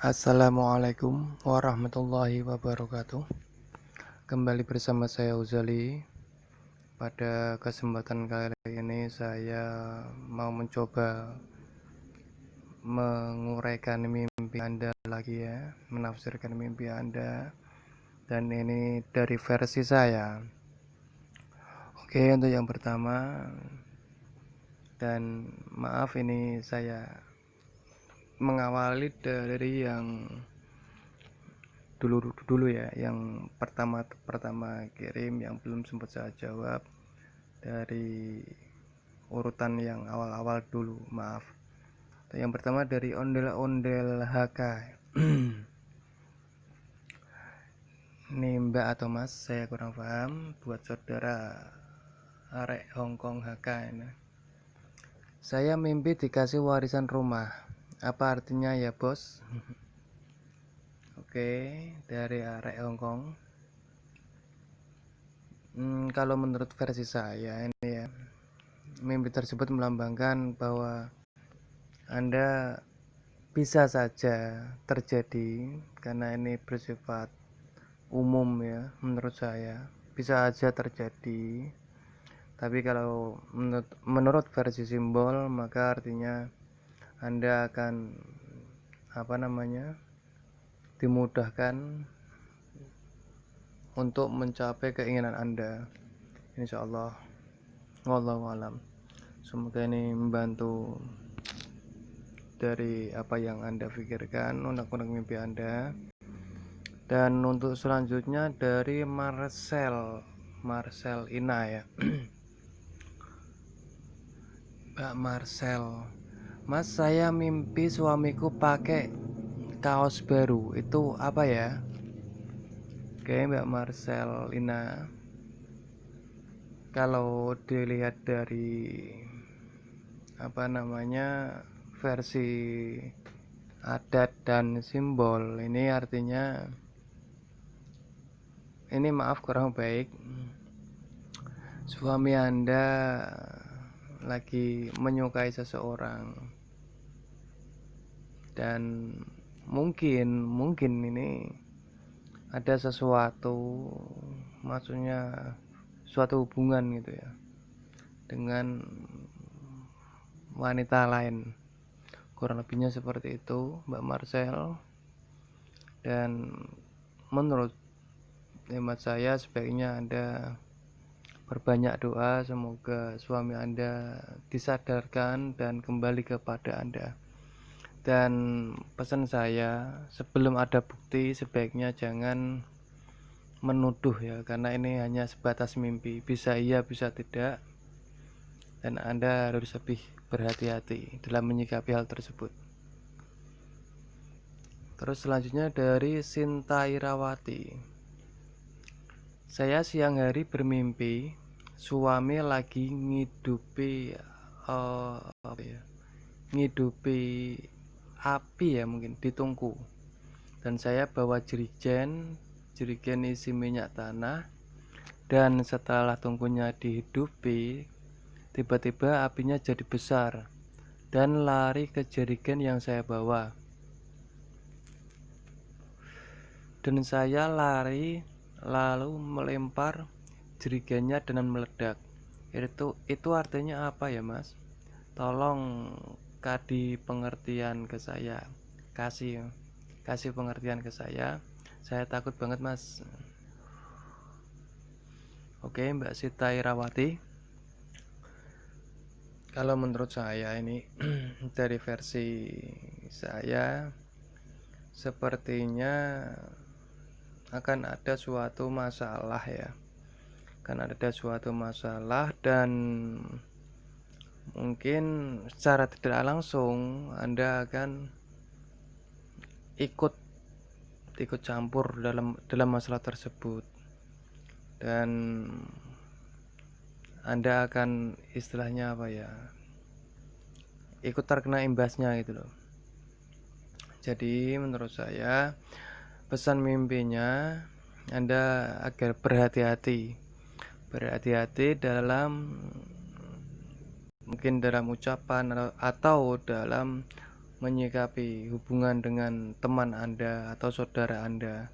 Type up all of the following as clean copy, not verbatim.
Assalamualaikum warahmatullahi wabarakatuh. Kembali bersama saya Uzali. Pada kesempatan kali ini saya mau mencoba menguraikan mimpi Anda lagi ya, menafsirkan mimpi Anda. Dan ini dari versi saya. Oke, untuk yang pertama, dan maaf ini saya mengawali dari yang dulu ya, yang pertama kirim yang belum sempat saya jawab, dari urutan yang awal-awal dulu, maaf. Yang pertama dari ondel-ondel HK. Ini Mbak atau Mas, saya kurang paham. Buat saudara arek Hongkong HK ini. Saya mimpi dikasih warisan rumah. Apa artinya ya bos? Oke, dari arek Hongkong. Kalau menurut versi saya ini ya, mimpi tersebut melambangkan bahwa Anda bisa saja terjadi, karena ini bersifat umum ya, menurut saya bisa aja terjadi. Tapi kalau menurut versi simbol, maka artinya Anda akan dimudahkan untuk mencapai keinginan Anda, insyaallah. Wallahu alam. Semoga ini membantu dari apa yang Anda pikirkan, unek-unek mimpi Anda. Dan untuk selanjutnya dari Marcel Ina ya. Mbak Marcel, Mas, saya mimpi suamiku pakai kaos baru, itu apa ya? Oke, Mbak Marcel Ina, kalau dilihat dari versi adat dan simbol, ini artinya, ini maaf kurang baik, suami Anda lagi menyukai seseorang, dan mungkin ini ada sesuatu, maksudnya suatu hubungan gitu ya, dengan wanita lain, kurang lebihnya seperti itu Mbak Marcel. Dan menurut hemat saya sebaiknya Anda berbanyak doa, semoga suami Anda disadarkan dan kembali kepada Anda. Dan pesan saya, sebelum ada bukti sebaiknya jangan menuduh ya, karena ini hanya sebatas mimpi, bisa iya bisa tidak, dan Anda harus lebih berhati-hati dalam menyikapi hal tersebut. Terus selanjutnya dari Sinta Irawati. Saya siang hari bermimpi suami lagi ngidupi api ya, mungkin di tungku, dan saya bawa jerigen isi minyak tanah, dan setelah tungkunya dihidupi, tiba-tiba apinya jadi besar dan lari ke jerigen yang saya bawa, dan saya lari lalu melempar jerigennya dan meledak. Itu artinya apa ya Mas? Tolong kasih pengertian ke saya. Kasih pengertian ke saya. Saya takut banget Mas. Oke, Mbak Sita Irawati. Kalau menurut saya ini dari versi saya, sepertinya akan ada suatu masalah ya. Dan mungkin secara tidak langsung Anda akan ikut campur dalam masalah tersebut, dan Anda akan istilahnya ikut terkena imbasnya gitu loh. Jadi menurut saya pesan mimpinya Anda agar berhati-hati dalam ucapan atau dalam menyikapi hubungan dengan teman Anda atau saudara Anda,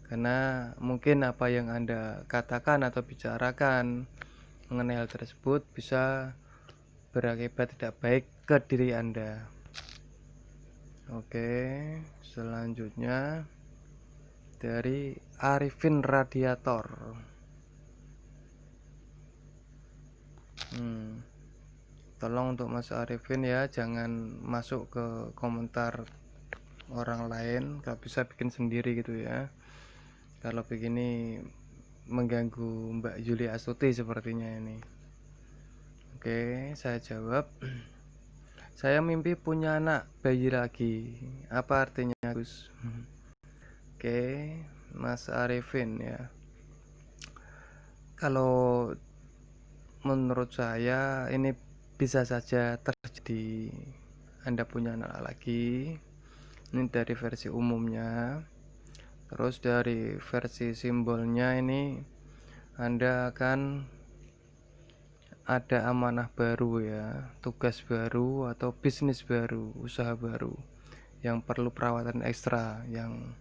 karena mungkin apa yang Anda katakan atau bicarakan mengenai hal tersebut bisa berakibat tidak baik ke diri Anda. Oke, selanjutnya dari Arifin Radiator. Tolong untuk Mas Arifin ya, jangan masuk ke komentar orang lain, kalau bisa bikin sendiri gitu ya. Kalau begini mengganggu Mbak Yuli Astuti sepertinya ini. Oke, saya jawab. Saya mimpi punya anak bayi lagi. Apa artinya, Gus? Oke, Mas Arifin ya. Kalau menurut saya ini bisa saja terjadi Anda punya anak lagi. Ini dari versi umumnya. Terus dari versi simbolnya ini Anda akan ada amanah baru ya, tugas baru atau bisnis baru, usaha baru yang perlu perawatan ekstra, yang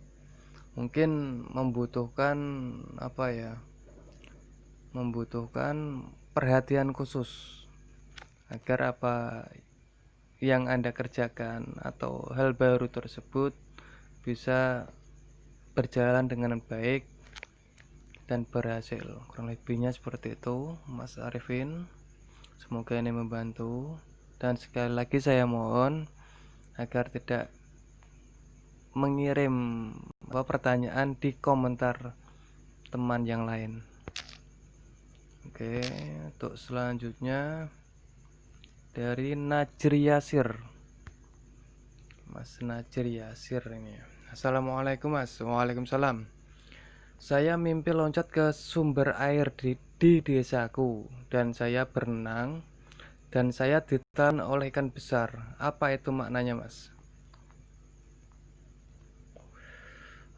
mungkin membutuhkan membutuhkan perhatian khusus agar apa yang Anda kerjakan atau hal baru tersebut bisa berjalan dengan baik dan berhasil. Kurang lebihnya seperti itu, Mas Arifin. Semoga ini membantu, dan sekali lagi saya mohon agar tidak mengirim pertanyaan di komentar teman yang lain. Oke, untuk selanjutnya dari Najir Yasir. Mas Najir Yasir ini. Assalamualaikum Mas. Waalaikumsalam. Saya mimpi loncat ke sumber air di desaku, dan saya berenang, dan saya ditelan oleh ikan besar. Apa itu maknanya, Mas?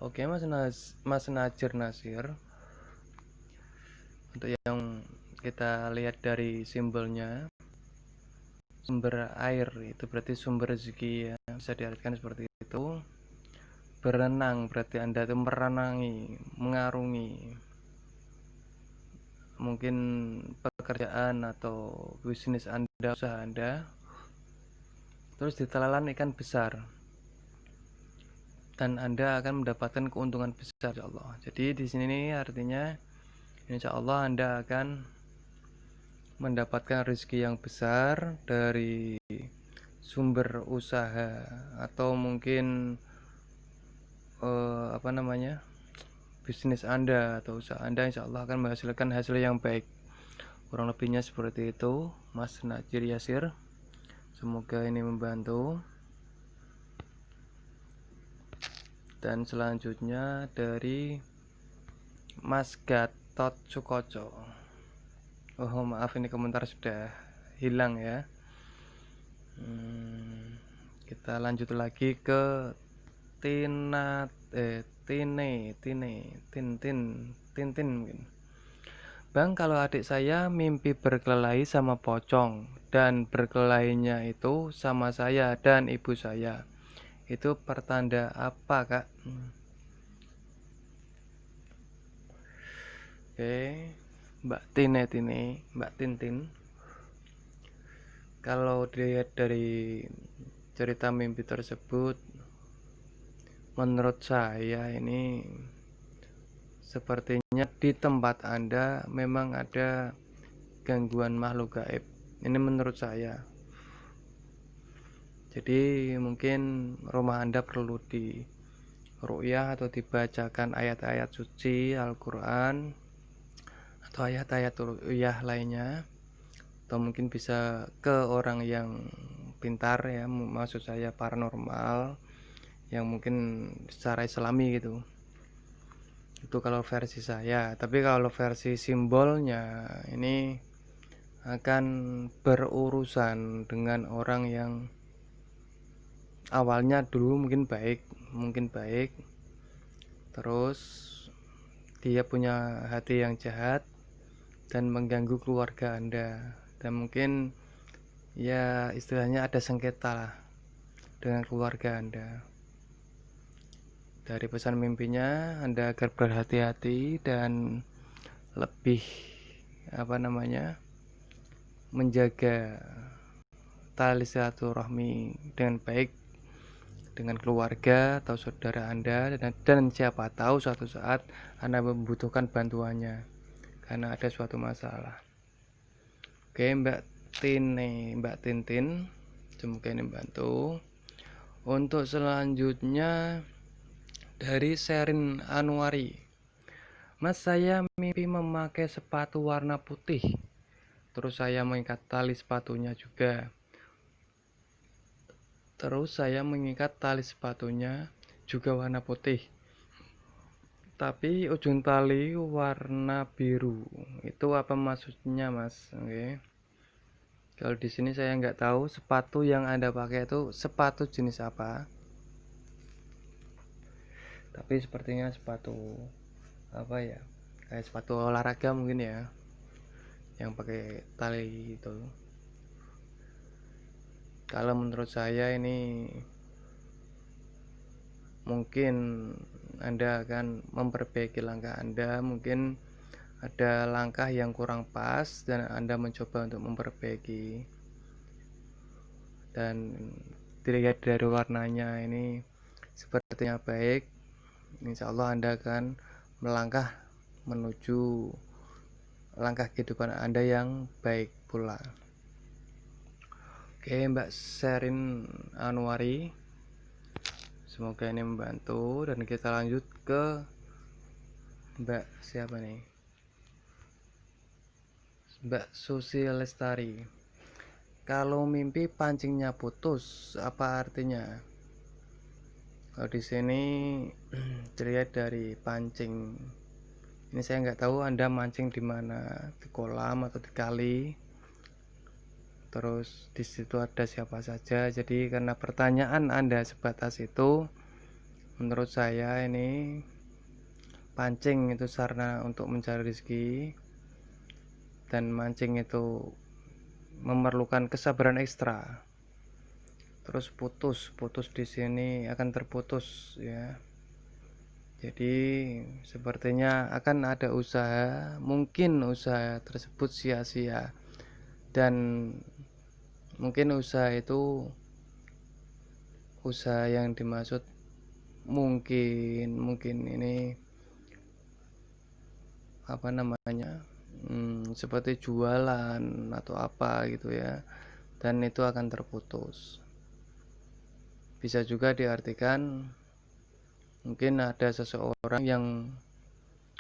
Oke, Mas Najir Nasir. Untuk yang kita lihat dari simbolnya, sumber air itu berarti sumber rezeki ya, bisa diartikan seperti itu. Berenang berarti Anda itu merenangi, mengarungi mungkin pekerjaan atau bisnis Anda, usaha Anda. Terus ditelan ikan besar, dan Anda akan mendapatkan keuntungan besar insyaallah. Jadi di sini artinya insyaallah Anda akan mendapatkan rezeki yang besar dari sumber usaha atau mungkin bisnis Anda atau usaha Anda, insyaallah akan menghasilkan hasil yang baik. Kurang lebihnya seperti itu, Mas Najir Yasir. Semoga ini membantu. Dan selanjutnya dari Mas Gatot Sukoco. Oh maaf, ini komentar sudah hilang ya. Kita lanjut lagi ke Tintin mungkin. Bang, kalau adik saya mimpi berkelahi sama pocong, dan berkelainya itu sama saya dan ibu saya. Itu pertanda apa, Kak? Oke, Mbak Tintin. Kalau dilihat dari cerita mimpi tersebut, menurut saya ini sepertinya di tempat Anda memang ada gangguan makhluk gaib. Ini menurut saya. Jadi mungkin rumah Anda perlu di ru'yah atau dibacakan ayat-ayat suci Al-Quran atau ayat-ayat ru'yah lainnya, atau mungkin bisa ke orang yang pintar ya, maksud saya paranormal, yang mungkin secara islami gitu. Itu kalau versi saya. Tapi kalau versi simbolnya ini akan berurusan dengan orang yang awalnya dulu mungkin baik, terus dia punya hati yang jahat dan mengganggu keluarga Anda, dan mungkin ya istilahnya ada sengketa lah dengan keluarga Anda. Dari pesan mimpinya, Anda agar berhati-hati dan lebih menjaga tali silaturahmi dengan baik dengan keluarga atau saudara Anda, dan siapa tahu suatu saat Anda membutuhkan bantuannya karena ada suatu masalah. Oke, Mbak Tintin, semoga ini membantu. Untuk selanjutnya dari Sherin Anwari, Mas, saya mimpi memakai sepatu warna putih, terus saya mengikat tali sepatunya juga. Terus saya mengikat tali sepatunya juga warna putih, tapi ujung tali warna biru. Itu apa maksudnya, Mas? Oke. Kalau di sini saya nggak tahu sepatu yang Anda pakai itu sepatu jenis apa. Tapi sepertinya sepatu apa ya? Kayak sepatu olahraga mungkin ya, yang pakai tali itu. Kalau menurut saya ini mungkin Anda akan memperbaiki langkah Anda, mungkin ada langkah yang kurang pas dan Anda mencoba untuk memperbaiki, dan dilihat dari warnanya ini sepertinya baik. Insya Allah Anda akan melangkah menuju langkah kehidupan Anda yang baik pula. Oke, Mbak Sherin Anwari, semoga ini membantu. Dan kita lanjut ke Mbak siapa nih? Mbak Susi Lestari. Kalau mimpi pancingnya putus, apa artinya? Kalau di sini dilihat dari pancing. Ini saya nggak tahu Anda mancing di mana, di kolam atau di kali. Terus di situ ada siapa saja. Jadi karena pertanyaan Anda sebatas itu, menurut saya ini pancing itu sarana untuk mencari rezeki, dan mancing itu memerlukan kesabaran ekstra. Terus putus di sini akan terputus ya. Jadi sepertinya akan ada usaha, mungkin usaha tersebut sia-sia, dan mungkin usaha itu usaha yang dimaksud mungkin ini seperti jualan atau apa gitu ya, dan itu akan terputus. Bisa juga diartikan mungkin ada seseorang yang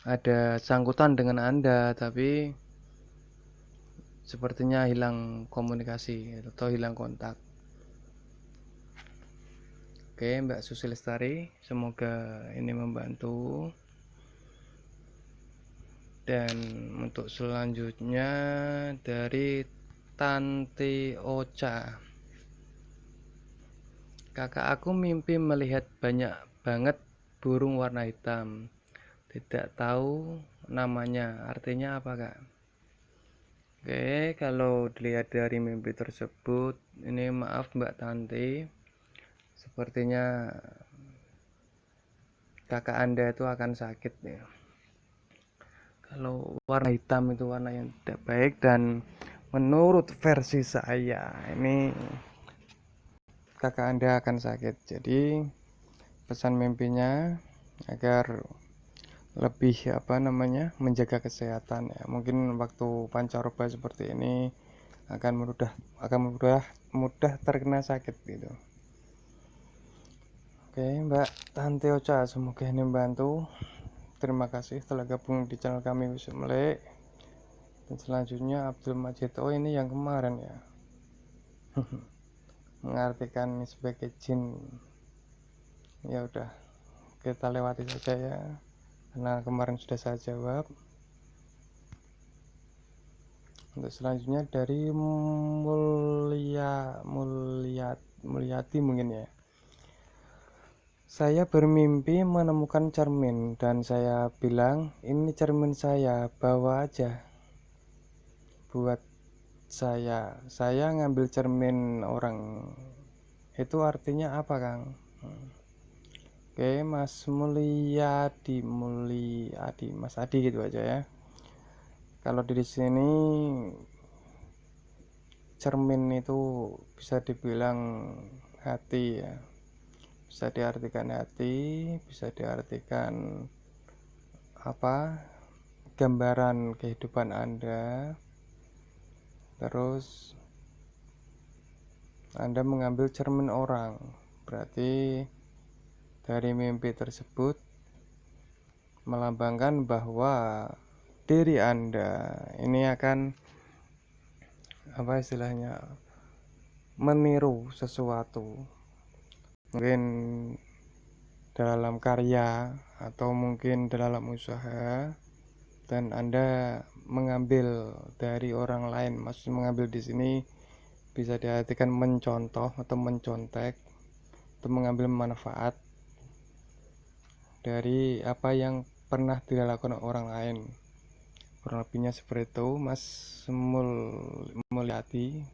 ada sangkutan dengan Anda, tapi sepertinya hilang komunikasi atau hilang kontak. Oke, Mbak Susi Lestari, semoga ini membantu. Dan untuk selanjutnya dari Tanti Ocha, kakak aku mimpi melihat banyak banget burung warna hitam, tidak tahu namanya, artinya apa kak? Oke, kalau dilihat dari mimpi tersebut, ini maaf Mbak Tanti, sepertinya kakak Anda itu akan sakit ya. Kalau warna hitam itu warna yang tidak baik, dan menurut versi saya ini kakak Anda akan sakit. Jadi pesan mimpinya agar lebih menjaga kesehatan ya. Mungkin waktu pancaroba seperti ini akan mudah terkena sakit gitu. Oke, Mbak Tante Ocha, semoga ini membantu. Terima kasih telah gabung di channel kami Wisuk Melek. Dan selanjutnya Abdul Majid, oh ini yang kemarin ya. Mengartikan sebagai jin. Ya udah, kita lewati saja ya, karena kemarin sudah saya jawab. Untuk selanjutnya dari Mulyati mungkin ya. Saya bermimpi menemukan cermin dan saya bilang, ini cermin saya, bawa aja buat saya. Saya ngambil cermin orang Itu artinya apa, Kang? Oke, Mas Mulyadi, Mas Adi gitu aja ya. Kalau di sini cermin itu bisa dibilang hati ya. Bisa diartikan hati, bisa diartikan apa? Gambaran kehidupan Anda. Terus Anda mengambil cermin orang. Berarti dari mimpi tersebut melambangkan bahwa diri Anda ini akan apa istilahnya, meniru sesuatu, mungkin dalam karya atau mungkin dalam usaha, dan Anda mengambil dari orang lain. Maksud mengambil di sini bisa diartikan mencontoh atau mencontek, atau mengambil manfaat dari apa yang pernah dilakukan orang lain. Kurang lebihnya seperti itu, Mas Mulyadi.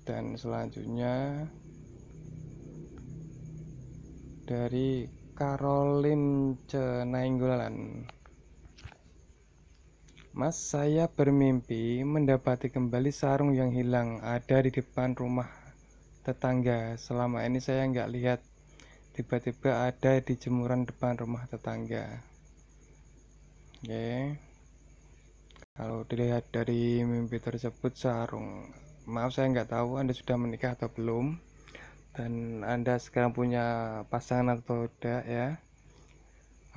Dan selanjutnya dari Caroline Nainggolan. Mas, saya bermimpi mendapati kembali sarung yang hilang ada di depan rumah tetangga. Selama ini saya nggak lihat, tiba-tiba ada di jemuran depan rumah tetangga. Oke, kalau dilihat dari mimpi tersebut sarung, maaf saya nggak tahu Anda sudah menikah atau belum, dan Anda sekarang punya pasangan atau tidak ya.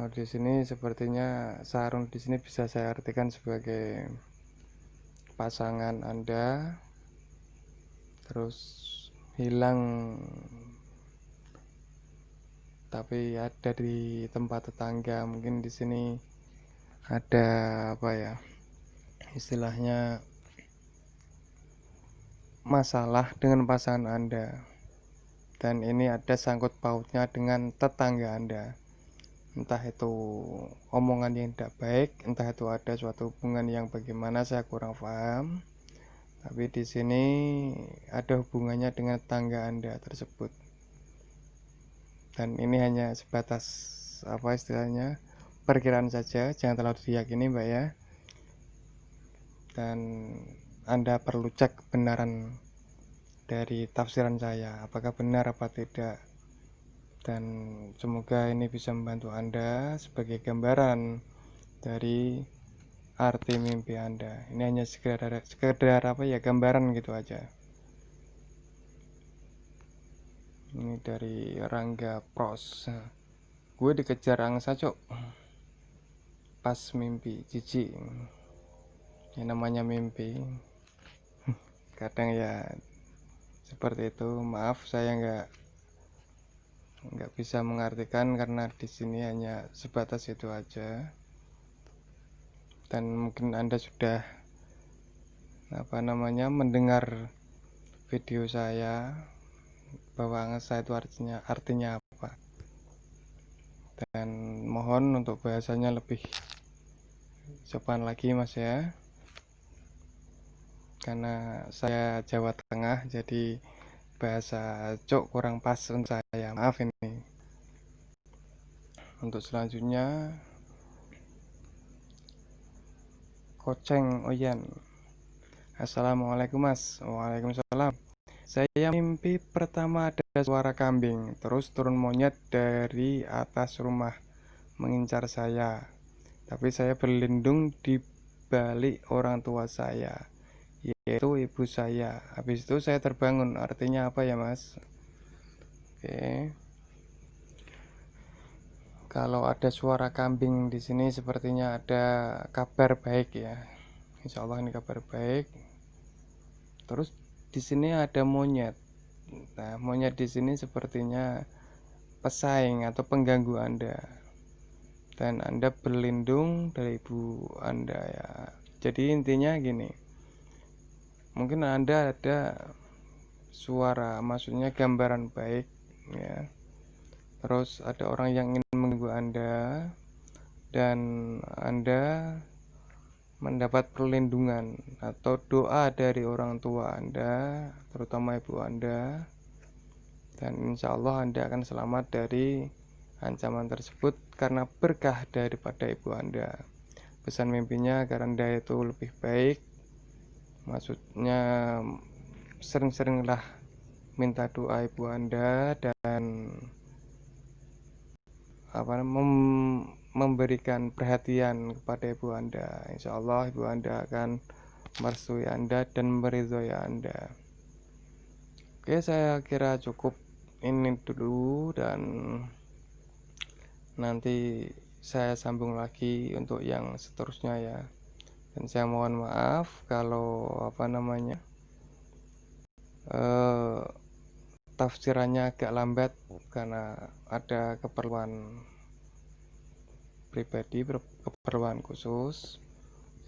Kalau di sini sepertinya sarung di sini bisa saya artikan sebagai pasangan Anda, terus hilang tapi ada di tempat tetangga. Mungkin di sini ada apa ya, istilahnya masalah dengan pasangan Anda, dan ini ada sangkut pautnya dengan tetangga Anda. Entah itu omongan yang tidak baik, entah itu ada suatu hubungan yang bagaimana, saya kurang paham. Tapi di sini ada hubungannya dengan tetangga Anda tersebut. Dan ini hanya sebatas apa istilahnya, perkiraan saja, jangan terlalu diyakini, Mbak ya. Dan Anda perlu cek kebenaran dari tafsiran saya, apakah benar apa tidak. Dan semoga ini bisa membantu Anda sebagai gambaran dari arti mimpi Anda. Ini hanya sekedar apa ya, gambaran gitu aja. Ini dari Rangga Pros. Gue dikejar angsa, cok, pas mimpi, jijik. Yang namanya mimpi kadang ya seperti itu. Maaf saya nggak bisa mengartikan karena di sini hanya sebatas itu aja. Dan mungkin Anda sudah apa namanya mendengar video saya bahwa angsa itu artinya apa. Dan mohon untuk bahasanya lebih sopan lagi, Mas ya. Karena saya Jawa Tengah, jadi bahasa cok kurang pas untuk saya. Maaf ini. Untuk selanjutnya Koceng Oyan. Assalamualaikum Mas. Waalaikumsalam. Saya mimpi pertama ada suara kambing, terus turun monyet dari atas rumah mengincar saya. Tapi saya berlindung di balik orang tua saya, yaitu ibu saya. Habis itu saya terbangun. Artinya apa ya, Mas? Oke. Kalau ada suara kambing di sini sepertinya ada kabar baik ya. Insya Allah ini kabar baik. Terus di sini ada monyet. Nah, monyet di sini sepertinya pesaing atau pengganggu Anda. Dan Anda berlindung dari ibu Anda ya. Jadi intinya gini. Mungkin Anda ada suara, maksudnya gambaran baik ya. Terus ada orang yang ingin mengganggu Anda dan Anda mendapat perlindungan atau doa dari orang tua Anda, terutama ibu Anda, dan insya Allah Anda akan selamat dari ancaman tersebut karena berkah daripada ibu Anda. Pesan mimpinya agar Anda itu lebih baik, maksudnya sering-seringlah minta doa ibu Anda dan memberikan perhatian kepada ibu Anda. Insya Allah ibu Anda akan merestui Anda dan meridhoi Anda. Oke, saya kira cukup ini dulu dan nanti saya sambung lagi untuk yang seterusnya ya. Dan saya mohon maaf kalau eh, tafsirannya agak lambat karena ada keperluan pribadi, keperluan khusus.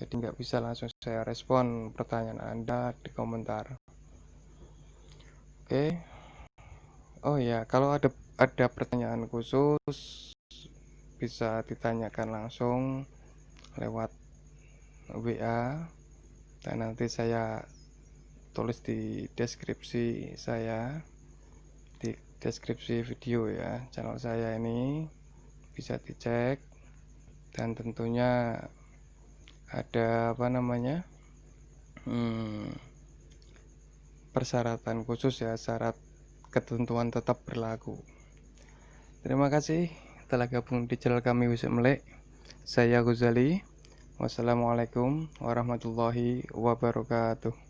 Jadi nggak bisa langsung saya respon pertanyaan Anda di komentar. Oke. Oh ya, kalau ada pertanyaan khusus bisa ditanyakan langsung lewat WA dan nanti saya tulis di deskripsi saya, di deskripsi video ya, channel saya ini bisa dicek. Dan tentunya ada persyaratan khusus ya, syarat ketentuan tetap berlaku. Terima kasih telah gabung di channel kami Wisik Melek. Saya Ghazali. Wassalamualaikum warahmatullahi wabarakatuh.